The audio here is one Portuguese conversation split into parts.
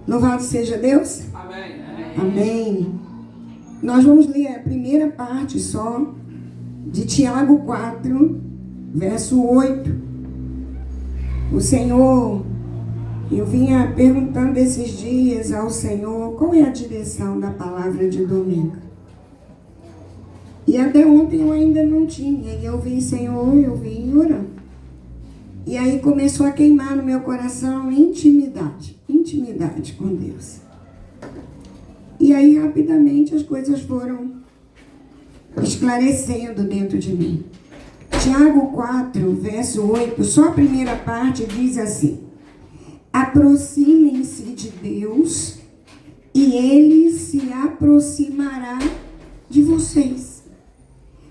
Louvado seja Deus. Amém. Amém. Nós vamos ler a primeira parte só de Tiago 4, verso 8. O Senhor, eu vinha perguntando esses dias ao Senhor qual é a direção da palavra de domingo. E até ontem eu ainda não tinha. E eu vim, Senhor, eu vim orando. E aí começou a queimar no meu coração intimidade com Deus. E aí rapidamente as coisas foram esclarecendo dentro de mim. Tiago 4, verso 8, só a primeira parte diz assim: aproximem-se de Deus e Ele se aproximará de vocês.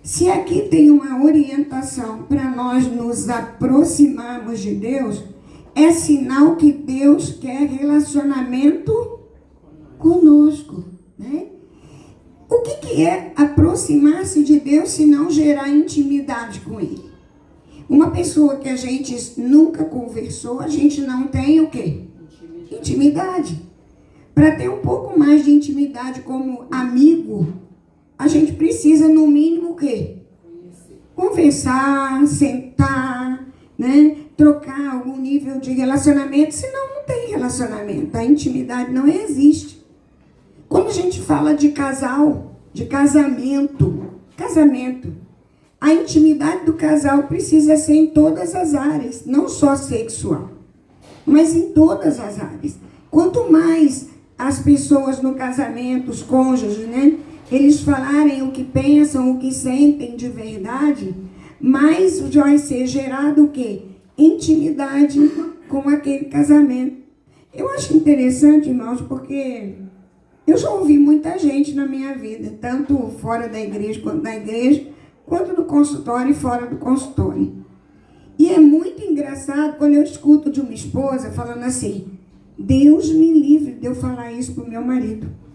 Se aqui tem uma orientação para nós nos aproximarmos de Deus, é sinal que Deus quer relacionamento conosco, né? O que é aproximar-se de Deus se não gerar intimidade com Ele? Uma pessoa que a gente nunca conversou, a gente não tem o quê? Intimidade. Para ter um pouco mais de intimidade como amigo, a gente precisa, no mínimo, o quê? Conversar, sentar, né? Trocar algum nível de relacionamento, senão não tem relacionamento. A intimidade não existe. Quando a gente fala de casal, de casamento, a intimidade do casal precisa ser em todas as áreas, não só sexual, mas em todas as áreas. Quanto mais as pessoas no casamento, os cônjuges, né? Eles falarem o que pensam, o que sentem de verdade, mais vai ser gerado o quê? Intimidade com aquele casamento. Eu acho interessante, irmãos, porque eu já ouvi muita gente na minha vida, tanto fora da igreja quanto na igreja, quanto no consultório e fora do consultório. E é muito engraçado quando eu escuto de uma esposa falando assim: Deus me livre de eu falar isso para o meu marido.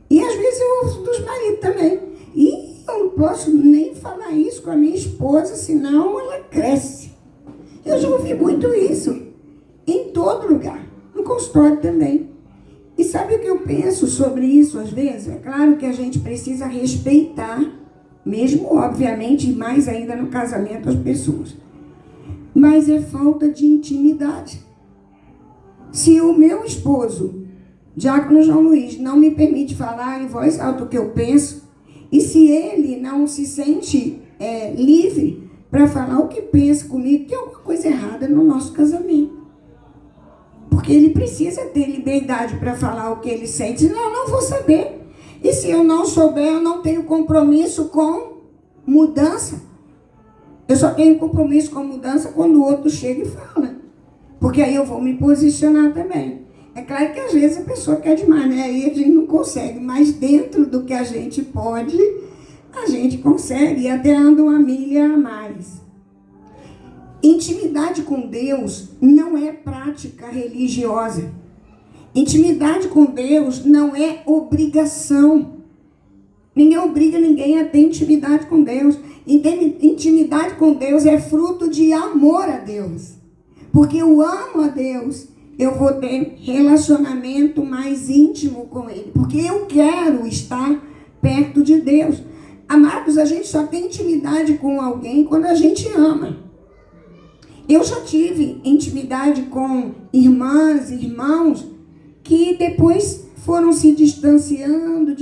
E às vezes eu ouço dos maridos também. E eu não posso nem falar isso com a minha esposa, senão ela cresce. Eu já ouvi muito isso. Em todo lugar. No consultório também. E sabe o que eu penso sobre isso às vezes? É claro que a gente precisa respeitar, mesmo obviamente, e mais ainda no casamento, as pessoas. Mas é falta de intimidade. Se o meu esposo, Diácono João Luiz, não me permite falar em voz alta o que eu penso, e se ele não se sente livre para falar o que pensa comigo, tem alguma coisa errada no nosso casamento. Porque ele precisa ter liberdade para falar o que ele sente, senão eu não vou saber. E se eu não souber, eu não tenho compromisso com mudança. Eu só tenho compromisso com mudança quando o outro chega e fala. Porque aí eu vou me posicionar também. É claro que às vezes a pessoa quer demais, né? Aí a gente não consegue, mas dentro do que a gente pode, a gente consegue e até anda uma milha a mais. Intimidade com Deus não é prática religiosa. Intimidade com Deus não é obrigação. Ninguém obriga ninguém a ter intimidade com Deus. Intimidade com Deus é fruto de amor a Deus. Porque eu amo a Deus, eu vou ter relacionamento mais íntimo com Ele. Porque eu quero estar perto de Deus. Amados, a gente só tem intimidade com alguém quando a gente ama. Eu já tive intimidade com irmãs e irmãos que depois foram se distanciando,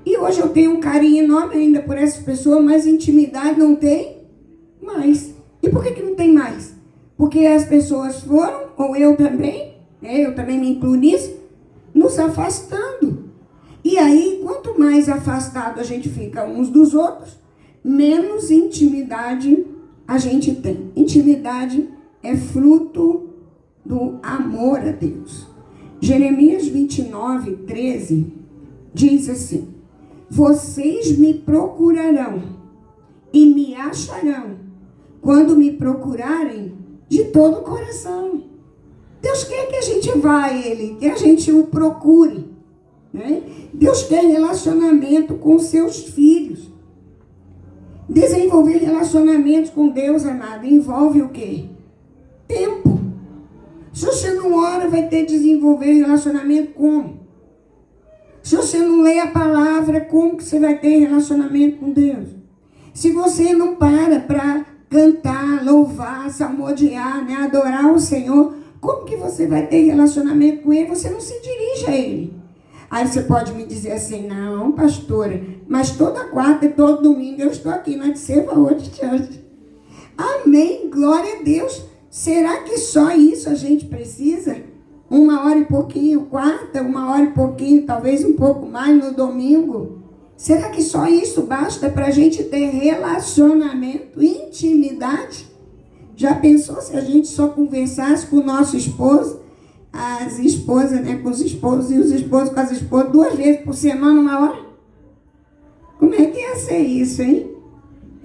e hoje eu tenho um carinho enorme ainda por essas pessoas, mas intimidade não tem mais. E por que não tem mais? Porque as pessoas foram, ou eu também, eu também me incluo nisso, nos afastando. E aí, quanto mais afastado a gente fica uns dos outros, menos intimidade a gente tem. Intimidade é fruto do amor a Deus. Jeremias 29, 13 diz assim: vocês me procurarão e me acharão quando me procurarem de todo o coração. Deus quer que a gente vá a Ele, que a gente o procure, né? Deus quer relacionamento com seus filhos. Desenvolver relacionamentos com Deus, amado, envolve o quê? Tempo. Se você não ora, vai ter que desenvolver relacionamento como? Se você não lê a palavra, como que você vai ter relacionamento com Deus? Se você não para cantar, louvar, salmodiar, né, adorar o Senhor, como que você vai ter relacionamento com Ele? Você não se dirige a Ele. Aí você pode me dizer assim, não, pastora, mas toda quarta e todo domingo eu estou aqui na Tsevaot Church. Amém, glória a Deus. Será que só isso a gente precisa? 1 hora e pouquinho, quarta, 1 hora e pouquinho, talvez um pouco mais no domingo. Será que só isso basta para a gente ter relacionamento, intimidade? Já pensou se a gente só conversasse com o nosso esposo, as esposas, né, com os esposos e os esposos com as esposas 2 vezes por semana, 1 hora? Como é que ia ser isso, hein?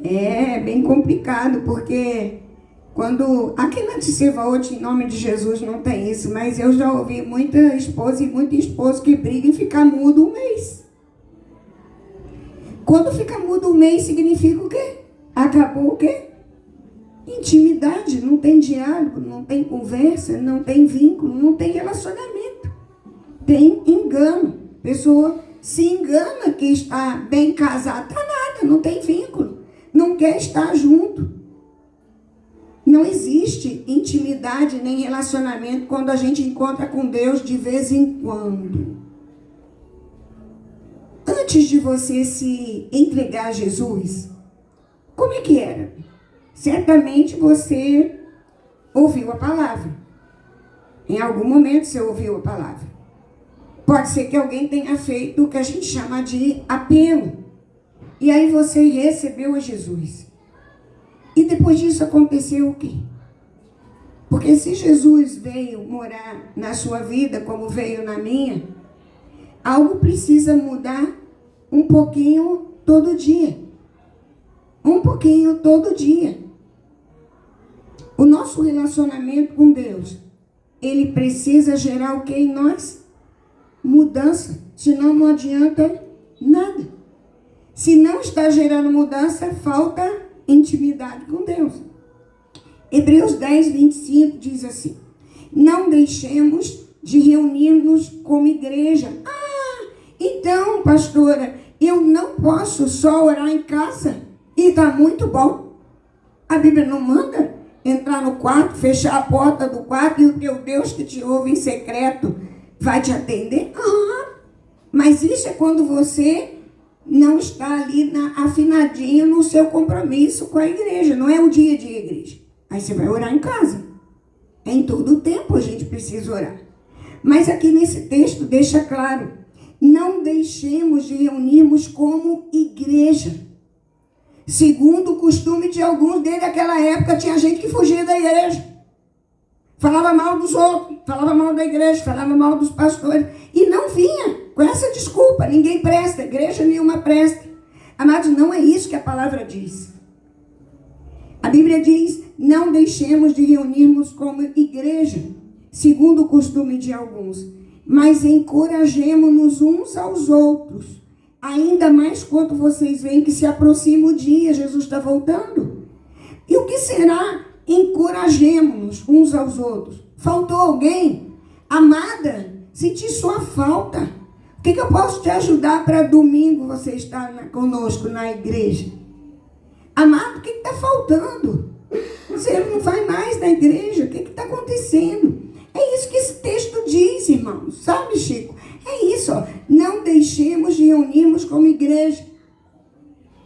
É bem complicado, porque quando aqui na Tsevaot, em nome de Jesus, não tem isso, mas eu já ouvi muita esposa e muito esposo que briga e fica mudo 1 mês. Quando fica mudo 1 mês, significa o quê? Acabou o quê? Intimidade, não tem diálogo, não tem conversa, não tem vínculo, não tem relacionamento. Tem engano. A pessoa se engana que está bem casada, tá nada, não tem vínculo, não quer estar junto. Não existe intimidade nem relacionamento quando a gente encontra com Deus de vez em quando. Antes de você se entregar a Jesus, como é que era? Certamente você ouviu a palavra. Em algum momento você ouviu a palavra. Pode ser que alguém tenha feito o que a gente chama de apelo. E aí você recebeu a Jesus. E depois disso aconteceu o quê? Porque se Jesus veio morar na sua vida como veio na minha, algo precisa mudar um pouquinho todo dia. Um pouquinho todo dia. O nosso relacionamento com Deus, ele precisa gerar o que em nós? Mudança. Senão não adianta nada. Se não está gerando mudança, falta intimidade com Deus. Hebreus 10, 25 diz assim: não deixemos de reunir-nos como igreja. Então, pastora, eu não posso só orar em casa e está muito bom. A Bíblia não manda entrar no quarto, fechar a porta do quarto e o teu Deus que te ouve em secreto vai te atender? Mas isso é quando você não está ali afinadinho no seu compromisso com a igreja. Não é o dia de igreja. Aí você vai orar em casa. Em todo o tempo a gente precisa orar. Mas aqui nesse texto deixa claro: não deixemos de reunirmos como igreja. Segundo o costume de alguns, desde aquela época tinha gente que fugia da igreja. Falava mal dos outros, falava mal da igreja, falava mal dos pastores. E não vinha com essa desculpa: ninguém presta, igreja nenhuma presta. Amados, não é isso que a palavra diz. A Bíblia diz: não deixemos de reunirmos como igreja, segundo o costume de alguns, mas encorajemo-nos uns aos outros, ainda mais quando vocês veem que se aproxima o dia, Jesus está voltando. E o que será encorajemo-nos uns aos outros? Faltou alguém? Amada, senti sua falta. O que eu posso te ajudar para domingo você estar conosco na igreja? Amado, o que está faltando? Você não vai mais na igreja? O que está acontecendo? É isso que esse texto diz, irmãos. Sabe, Chico? É isso, ó. Não deixemos de reunirmos como igreja.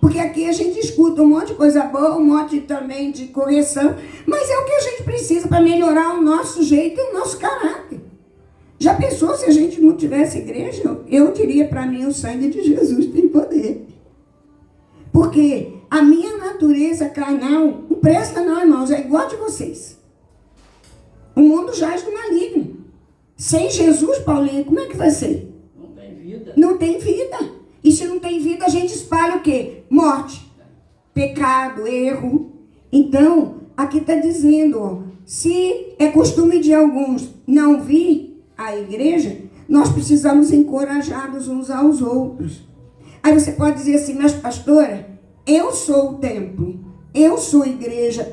Porque aqui a gente escuta um monte de coisa boa, um monte também de correção, mas é o que a gente precisa para melhorar o nosso jeito e o nosso caráter. Já pensou se a gente não tivesse igreja? Eu diria para mim: o sangue de Jesus tem poder. Porque a minha natureza carnal não presta não, irmãos, é igual a de vocês. O mundo jaz no maligno. Sem Jesus, Paulinho, como é que vai ser? Não tem vida. Não tem vida. E se não tem vida, a gente espalha o quê? Morte, pecado, erro. Então, aqui está dizendo, ó, se é costume de alguns não vir à igreja, nós precisamos encorajar-nos uns aos outros. Aí você pode dizer assim: mas pastora, eu sou o templo, eu sou a igreja.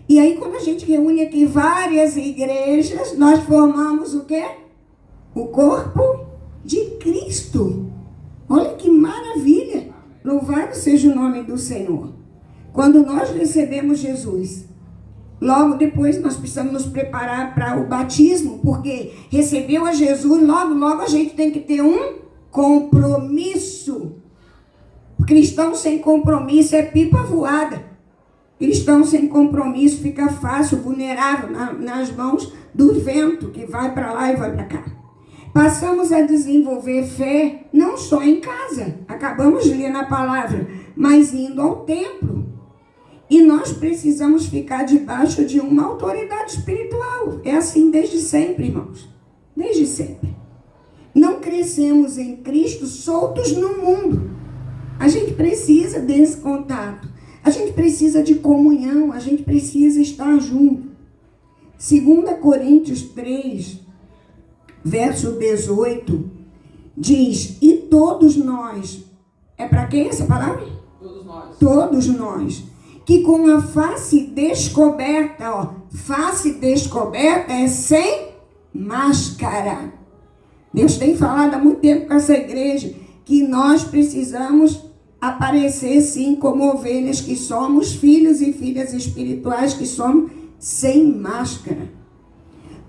E aí, quando a gente reúne aqui várias igrejas, nós formamos o quê? O corpo de Cristo. Olha que maravilha! Louvado seja o nome do Senhor. Quando nós recebemos Jesus, logo depois nós precisamos nos preparar para o batismo, porque recebeu a Jesus, logo a gente tem que ter um compromisso. Cristão sem compromisso é pipa voada. Cristão sem compromisso fica fácil, vulnerável nas mãos do vento que vai para lá e vai para cá. Passamos a desenvolver fé não só em casa, acabamos de ler na palavra, mas indo ao templo. E nós precisamos ficar debaixo de uma autoridade espiritual. É assim desde sempre, irmãos. Desde sempre. Não crescemos em Cristo soltos no mundo. A gente precisa desse contato. A gente precisa de comunhão. A gente precisa estar junto. 2 Coríntios 3, verso 18, diz: e todos nós, é para quem essa palavra? Todos nós, que com a face descoberta, face descoberta é sem máscara. Deus tem falado há muito tempo com essa igreja que nós precisamos aparecer sim como ovelhas que somos, filhos e filhas espirituais que somos, sem máscara.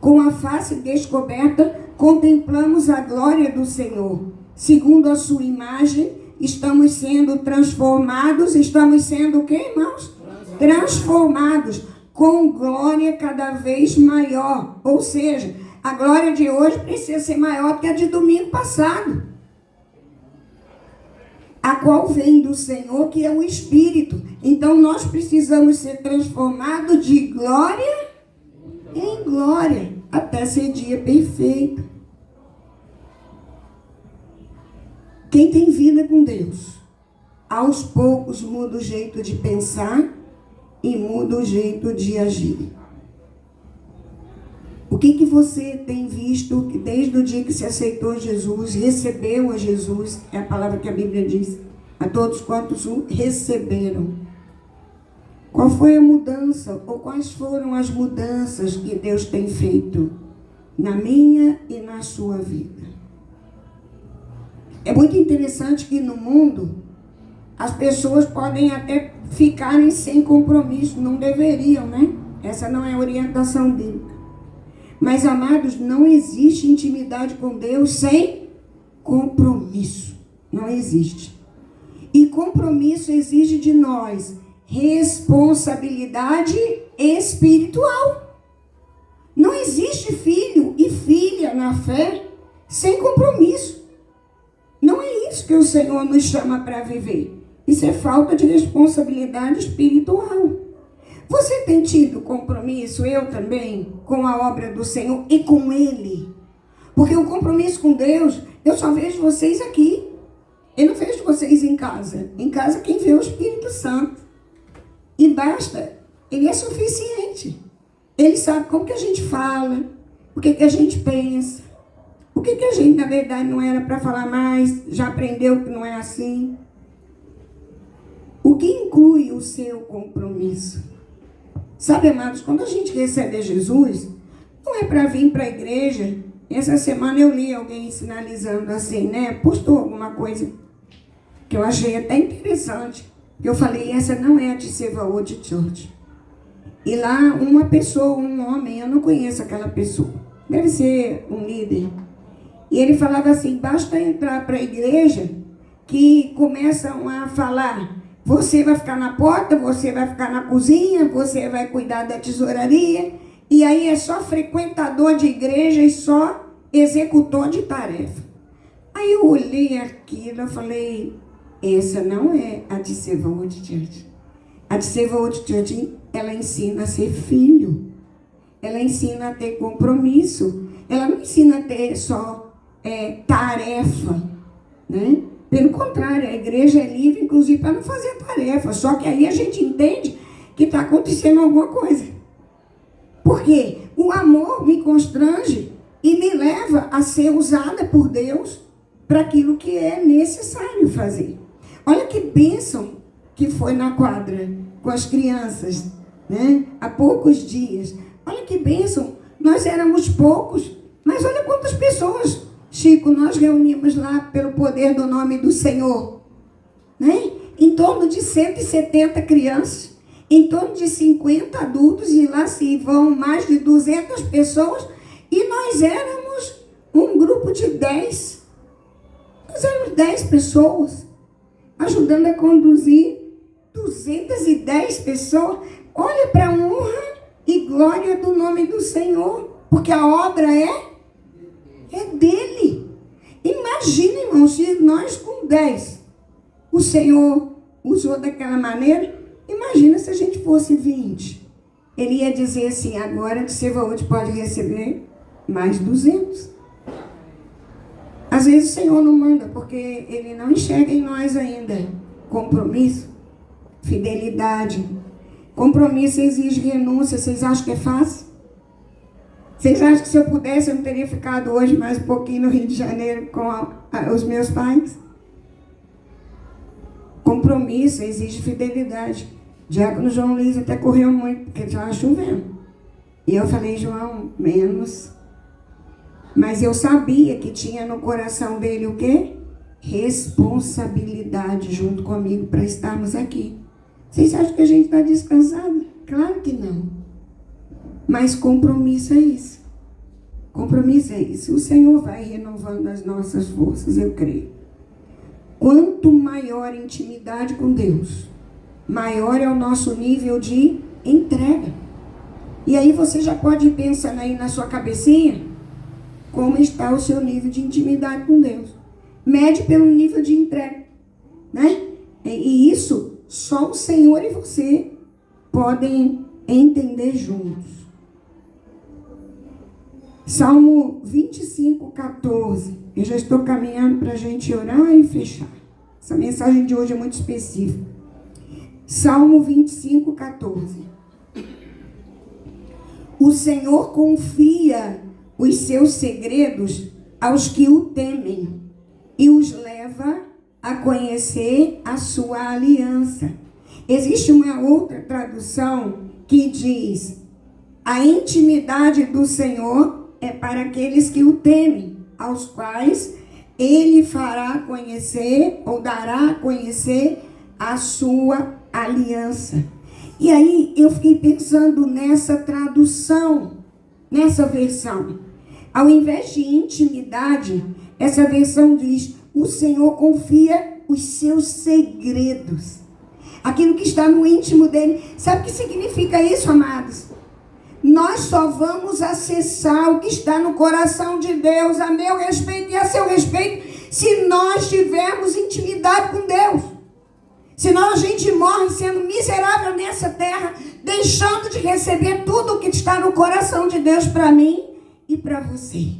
Com a face descoberta, contemplamos a glória do Senhor. Segundo a sua imagem, estamos sendo transformados. Estamos sendo o quê, irmãos? Transformados com glória cada vez maior. Ou seja, a glória de hoje precisa ser maior que a de domingo passado, a qual vem do Senhor, que é o Espírito. Então nós precisamos ser transformados de glória em glória, até ser dia perfeito. Quem tem vida com Deus, aos poucos muda o jeito de pensar e muda o jeito de agir. O que você tem visto que desde o dia que se aceitou Jesus, recebeu a Jesus, é a palavra que a Bíblia diz, a todos quantos o receberam? Qual foi a mudança, ou quais foram as mudanças que Deus tem feito na minha e na sua vida? É muito interessante que no mundo as pessoas podem até ficarem sem compromisso, não deveriam, né? Essa não é a orientação bíblica. Mas, amados, não existe intimidade com Deus sem compromisso. Não existe. E compromisso exige de nós responsabilidade espiritual. Não existe filho e filha na fé sem compromisso. Não é isso que o Senhor nos chama para viver. Isso é falta de responsabilidade espiritual. Você tem tido compromisso, eu também, com a obra do Senhor e com Ele? Porque o compromisso com Deus, eu só vejo vocês aqui. Eu não vejo vocês em casa. Em casa quem vê é o Espírito Santo. E basta. Ele é suficiente. Ele sabe como que a gente fala, o que a gente pensa, o que a gente, na verdade, não era para falar mais, já aprendeu que não é assim. O que inclui o seu compromisso? Sabe, amados, quando a gente recebe a Jesus, não é para vir para a igreja. Essa semana eu li alguém sinalizando assim, né? Postou alguma coisa que eu achei até interessante. Eu falei, essa não é a Tisseva World Church. E lá uma pessoa, um homem, eu não conheço aquela pessoa, deve ser um líder. E ele falava assim, basta entrar para a igreja que começam a falar: você vai ficar na porta, você vai ficar na cozinha, você vai cuidar da tesouraria. E aí é só frequentador de igreja e só executor de tarefa. Aí eu olhei aquilo e falei, essa não é a Tisseva World Church. A Tisseva World Church, ela ensina a ser filho. Ela ensina a ter compromisso. Ela não ensina a ter só tarefa, né? Pelo contrário, a igreja é livre, inclusive, para não fazer tarefa. Só que aí a gente entende que está acontecendo alguma coisa. Porque o amor me constrange e me leva a ser usada por Deus para aquilo que é necessário fazer. Olha que bênção que foi na quadra com as crianças. né? Há poucos dias. Olha que bênção, nós éramos poucos, mas olha quantas pessoas, Chico, nós reunimos lá pelo poder do nome do Senhor, né? Em torno de 170 crianças, em torno de 50 adultos, e lá se vão mais de 200 pessoas, e nós éramos um grupo de 10. Nós éramos 10 pessoas, ajudando a conduzir 210 pessoas. Olha para a honra e glória do nome do Senhor, porque a obra é dele. Imagina, irmãos, se nós com 10, o Senhor usou daquela maneira, imagina se a gente fosse 20. Ele ia dizer assim, agora que você hoje pode receber mais 200. Às vezes o Senhor não manda, porque Ele não enxerga em nós ainda compromisso, fidelidade. Compromisso exige renúncia. Vocês acham que é fácil? Vocês acham que se eu pudesse, eu não teria ficado hoje mais um pouquinho no Rio de Janeiro com os meus pais? Compromisso exige fidelidade. Diácono João Luiz até correu muito, porque estava chovendo. E eu falei, João, menos. Mas eu sabia que tinha no coração dele o quê? Responsabilidade junto comigo para estarmos aqui. Vocês acham que a gente está descansado? Claro que não. Mas compromisso é isso. Compromisso é isso. O Senhor vai renovando as nossas forças, eu creio. Quanto maior a intimidade com Deus, maior é o nosso nível de entrega. E aí você já pode ir pensando aí na sua cabecinha, como está o seu nível de intimidade com Deus. Mede pelo nível de entrega, né? E isso só o Senhor e você podem entender juntos. Salmo 25, 14. Eu já estou caminhando para a gente orar e fechar. Essa mensagem de hoje é muito específica. Salmo 25, 14. O Senhor confia os seus segredos aos que o temem e os leva a conhecer a sua aliança. Existe uma outra tradução que diz: a intimidade do Senhor é para aqueles que o temem, aos quais ele fará conhecer ou dará a conhecer a sua aliança. E aí eu fiquei pensando nessa tradução, nessa versão. Ao invés de intimidade, essa versão diz: o Senhor confia os seus segredos, aquilo que está no íntimo dele. Sabe o que significa isso, amados? Nós só vamos acessar o que está no coração de Deus, a meu respeito e a seu respeito, se nós tivermos intimidade com Deus. Senão a gente morre sendo miserável nessa terra, deixando de receber tudo o que está no coração de Deus para mim e para você.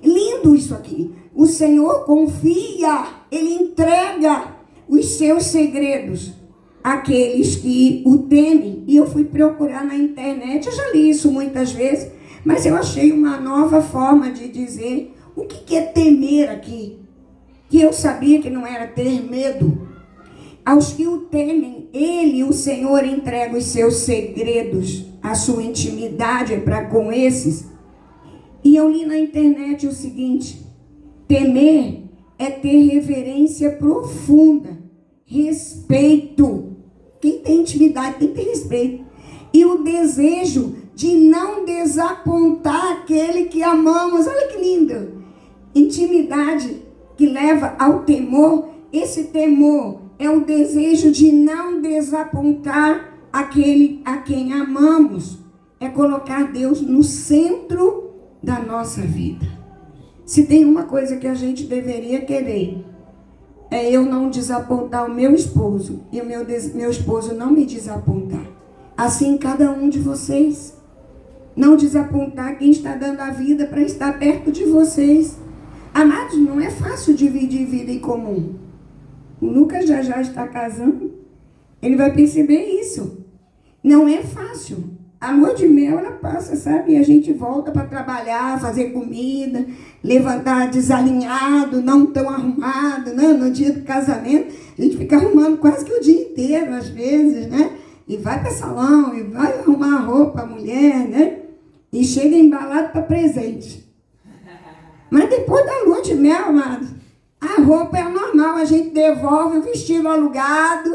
Lindo isso aqui. O Senhor confia, Ele entrega os seus segredos àqueles que o temem. E eu fui procurar na internet, eu já li isso muitas vezes, mas eu achei uma nova forma de dizer o que é temer aqui, que eu sabia que não era ter medo. Aos que o temem, Ele, o Senhor, entrega os seus segredos, a sua intimidade é para com esses. E eu li na internet o seguinte: temer é ter reverência profunda, respeito. Quem tem intimidade tem que ter respeito. E o desejo de não desapontar aquele que amamos. Olha que lindo. Intimidade que leva ao temor. Esse temor é o desejo de não desapontar aquele a quem amamos. É colocar Deus no centro da nossa vida. Se tem uma coisa que a gente deveria querer, é eu não desapontar o meu esposo e o meu esposo não me desapontar. Assim cada um de vocês. Não desapontar quem está dando a vida para estar perto de vocês. Amados, não é fácil dividir vida em comum. O Lucas já está casando. Ele vai perceber isso. Não é fácil. A lua de mel, ela passa, sabe? E a gente volta para trabalhar, fazer comida, levantar desalinhado, não tão arrumado, né? No dia do casamento, a gente fica arrumando quase que o dia inteiro, às vezes, né? e vai para salão, e vai arrumar roupa a mulher, né? E chega embalado para presente. Mas depois da lua de mel, amado, a roupa é normal, a gente devolve o vestido alugado,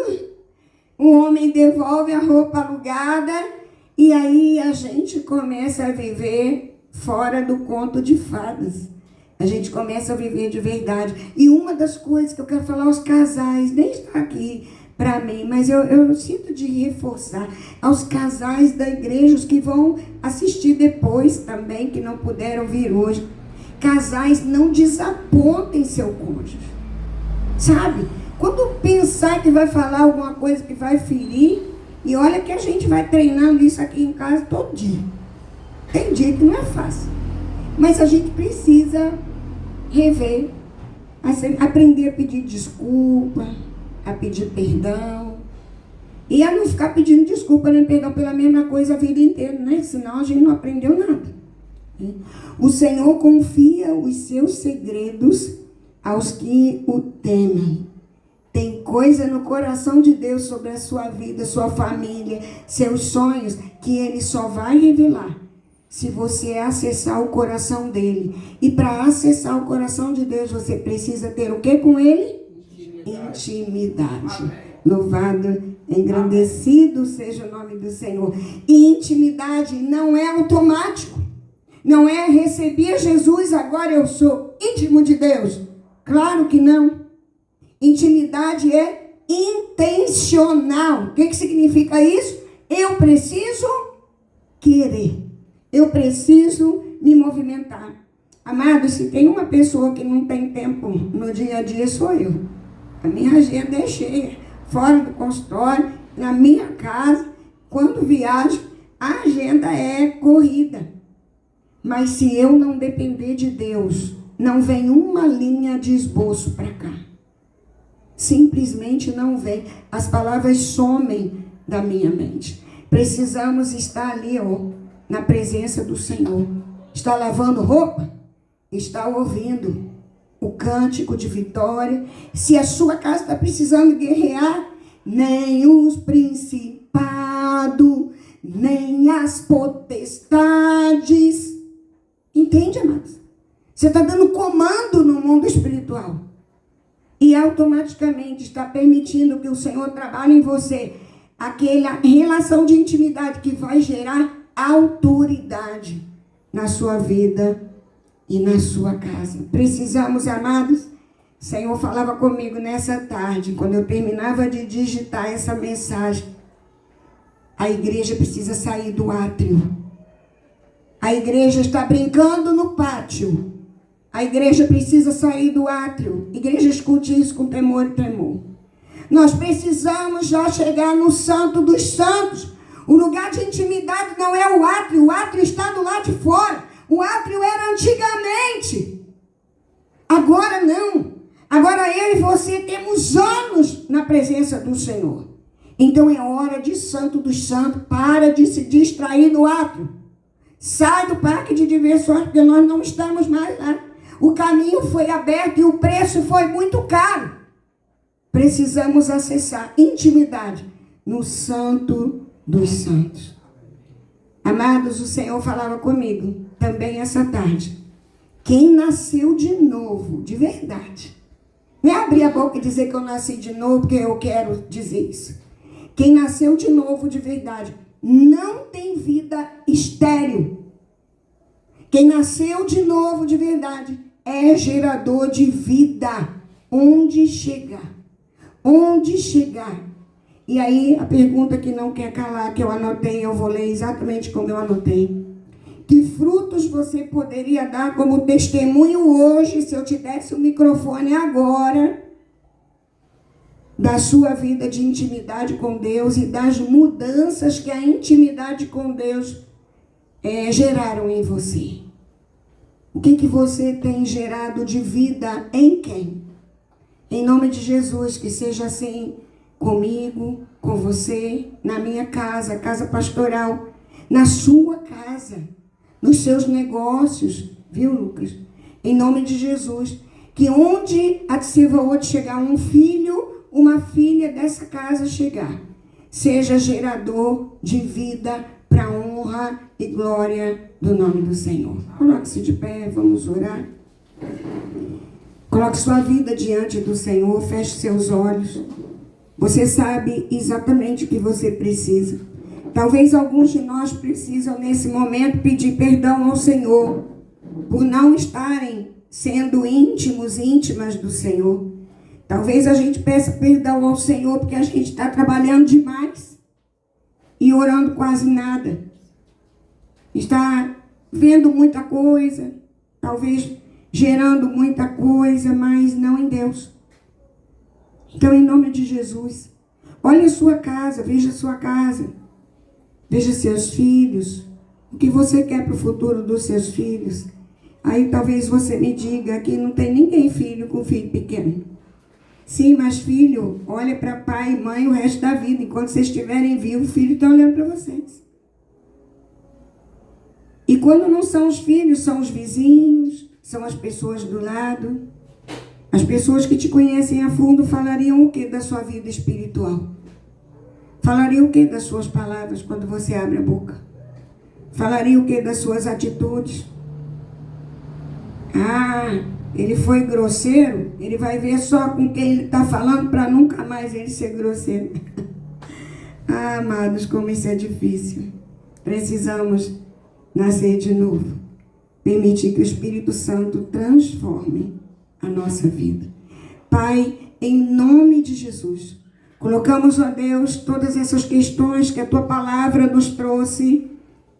o homem devolve a roupa alugada, e aí a gente começa a viver fora do conto de fadas. A gente começa a viver de verdade. E uma das coisas que eu quero falar aos casais, nem está aqui para mim, mas eu sinto de reforçar aos casais da igreja, os que vão assistir depois também, que não puderam vir hoje. Casais, não desapontem seu cônjuge. Sabe? Quando pensar que vai falar alguma coisa que vai ferir, e olha que a gente vai treinando isso aqui em casa todo dia. Tem dia que não é fácil. Mas a gente precisa rever, aprender a pedir desculpa, a pedir perdão. E a não ficar pedindo desculpa nem perdão pela mesma coisa a vida inteira, né? Senão a gente não aprendeu nada. O Senhor confia os seus segredos aos que o temem. Tem coisa no coração de Deus sobre a sua vida, sua família, seus sonhos, que Ele só vai revelar se você acessar o coração dele. E para acessar o coração de Deus, você precisa ter o que com Ele? Intimidade. Louvado, engrandecido seja o nome do Senhor. E intimidade não é automático. Não é receber Jesus, agora eu sou íntimo de Deus. Claro que não. Intimidade é intencional. O que significa isso? Eu preciso querer. Eu preciso me movimentar. Amado, se tem uma pessoa que não tem tempo no dia a dia, sou eu. A minha agenda é cheia. Fora do consultório, na minha casa, quando viajo, a agenda é corrida. Mas se eu não depender de Deus, não vem uma linha de esboço para cá. Simplesmente não vem. As palavras somem da minha mente. Precisamos estar ali, na presença do Senhor. Está lavando roupa? Está ouvindo o cântico de vitória. Se a sua casa está precisando guerrear, nem os principados, nem as potestades. Entende, amados? Você está dando comando no mundo espiritual. E automaticamente está permitindo que o Senhor trabalhe em você aquela relação de intimidade que vai gerar autoridade na sua vida e na sua casa. Precisamos, amados, o Senhor falava comigo nessa tarde, quando eu terminava de digitar essa mensagem. A igreja precisa sair do átrio. A igreja está brincando no pátio. A igreja precisa sair do átrio. Igreja, escute isso com temor e tremor. Nós precisamos já chegar no Santo dos Santos. O lugar de intimidade não é o átrio está do lado de fora. O átrio era antigamente. Agora não. Agora eu e você temos anos na presença do Senhor. Então é hora de Santo dos Santos. Para de se distrair no átrio. Sai do parque de diversões, porque nós não estamos mais lá. O caminho foi aberto e o preço foi muito caro. Precisamos acessar intimidade no Santo dos Santos. Amados, o Senhor falava comigo também essa tarde. Quem nasceu de novo, de verdade. Não é abrir a boca e dizer que eu nasci de novo, porque eu quero dizer isso. Quem nasceu de novo, de verdade, não tem vida estéril. Quem nasceu de novo, de verdade, é gerador de vida. Onde chegar? Onde chegar? E aí, a pergunta que não quer calar, que eu anotei, eu vou ler exatamente como eu anotei. Que frutos você poderia dar como testemunho hoje, se eu te desse o microfone agora, da sua vida de intimidade com Deus e das mudanças que a intimidade com Deus geraram em você? O que você tem gerado de vida em quem? Em nome de Jesus, que seja assim comigo, com você, na minha casa, casa pastoral, na sua casa, nos seus negócios, viu, Lucas? Em nome de Jesus, que onde a Silva hoje chegar um filho, uma filha dessa casa chegar, seja gerador de vida para a honra e glória do nome do Senhor. Coloque-se de pé, vamos orar. Coloque sua vida diante do Senhor, feche seus olhos. Você sabe exatamente o que você precisa. Talvez alguns de nós precisam nesse momento pedir perdão ao Senhor por não estarem sendo íntimos, íntimas do Senhor. Talvez a gente peça perdão ao Senhor porque a gente está trabalhando demais e orando quase nada. Está vendo muita coisa, talvez gerando muita coisa, mas não em Deus. Então, em nome de Jesus, olhe a sua casa, veja a sua casa, veja seus filhos, o que você quer para o futuro dos seus filhos. Aí talvez você me diga que não tem ninguém filho com filho pequeno. Sim, mas filho, olha para pai e mãe o resto da vida. Enquanto vocês estiverem vivos, o filho está olhando para vocês. E quando não são os filhos, são os vizinhos, são as pessoas do lado. As pessoas que te conhecem a fundo falariam o que da sua vida espiritual? Falariam o que das suas palavras quando você abre a boca? Falariam o que das suas atitudes? Ah, ele foi grosseiro, ele vai ver só com quem ele está falando para nunca mais ele ser grosseiro. Ah, amados, como isso é difícil. Precisamos nascer de novo. Permitir que o Espírito Santo transforme a nossa vida. Pai, em nome de Jesus, colocamos, ó Deus, todas essas questões que a Tua palavra nos trouxe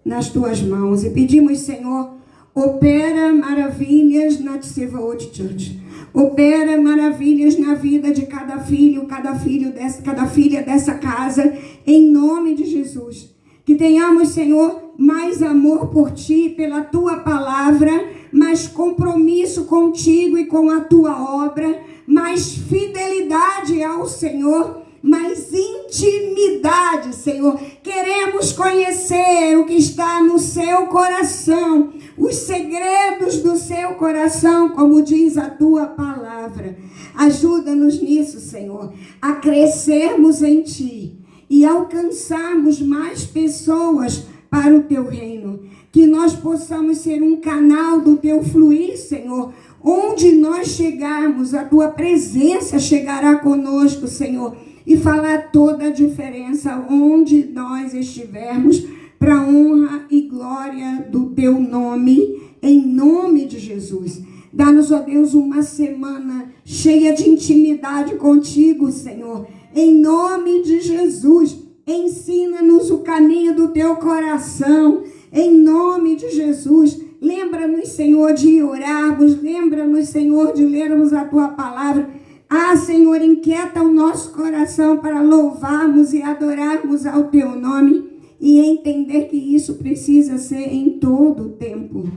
nas Tuas mãos. E pedimos, Senhor, opera maravilhas na Tsevaot Church. Opera maravilhas na vida de cada filho, cada filha dessa casa, em nome de Jesus. Que tenhamos, Senhor, mais amor por Ti, pela Tua palavra, mais compromisso contigo e com a Tua obra, mais fidelidade ao Senhor, mais intimidade, Senhor. Queremos conhecer o que está no Seu coração, os segredos do Seu coração, como diz a Tua palavra. Ajuda-nos nisso, Senhor, a crescermos em Ti e alcançarmos mais pessoas para o Teu reino. Que nós possamos ser um canal do Teu fluir, Senhor. Onde nós chegarmos, a Tua presença chegará conosco, Senhor. E fará toda a diferença onde nós estivermos, para a honra e glória do Teu nome, em nome de Jesus. Dá-nos, ó Deus, uma semana cheia de intimidade contigo, Senhor. Em nome de Jesus, ensina-nos o caminho do Teu coração. Em nome de Jesus, lembra-nos, Senhor, de orarmos. Lembra-nos, Senhor, de lermos a Tua palavra. Ah, Senhor, inquieta o nosso coração para louvarmos e adorarmos ao Teu nome. E entender que isso precisa ser em todo o tempo.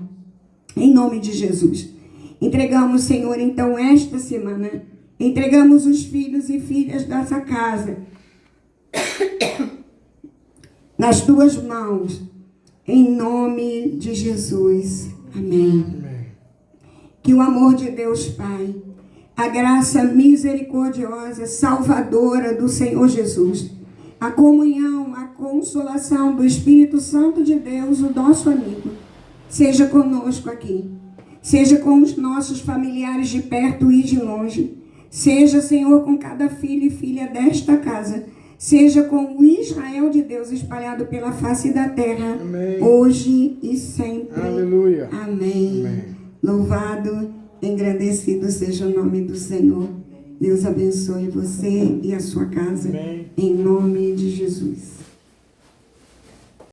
Em nome de Jesus. Entregamos, Senhor, então, esta semana. Entregamos os filhos e filhas dessa casa nas Tuas mãos. Em nome de Jesus. Amém. Amém. Que o amor de Deus Pai, a graça misericordiosa, salvadora do Senhor Jesus, a comunhão, a consolação do Espírito Santo de Deus, o nosso amigo, seja conosco aqui. Seja com os nossos familiares de perto e de longe. Seja, Senhor, com cada filho e filha desta casa. Seja com o Israel de Deus espalhado pela face da terra. Amém. Hoje e sempre. Aleluia. Amém. Amém. Louvado, engrandecido seja o nome do Senhor. Deus abençoe você e a sua casa. Amém. Em nome de Jesus.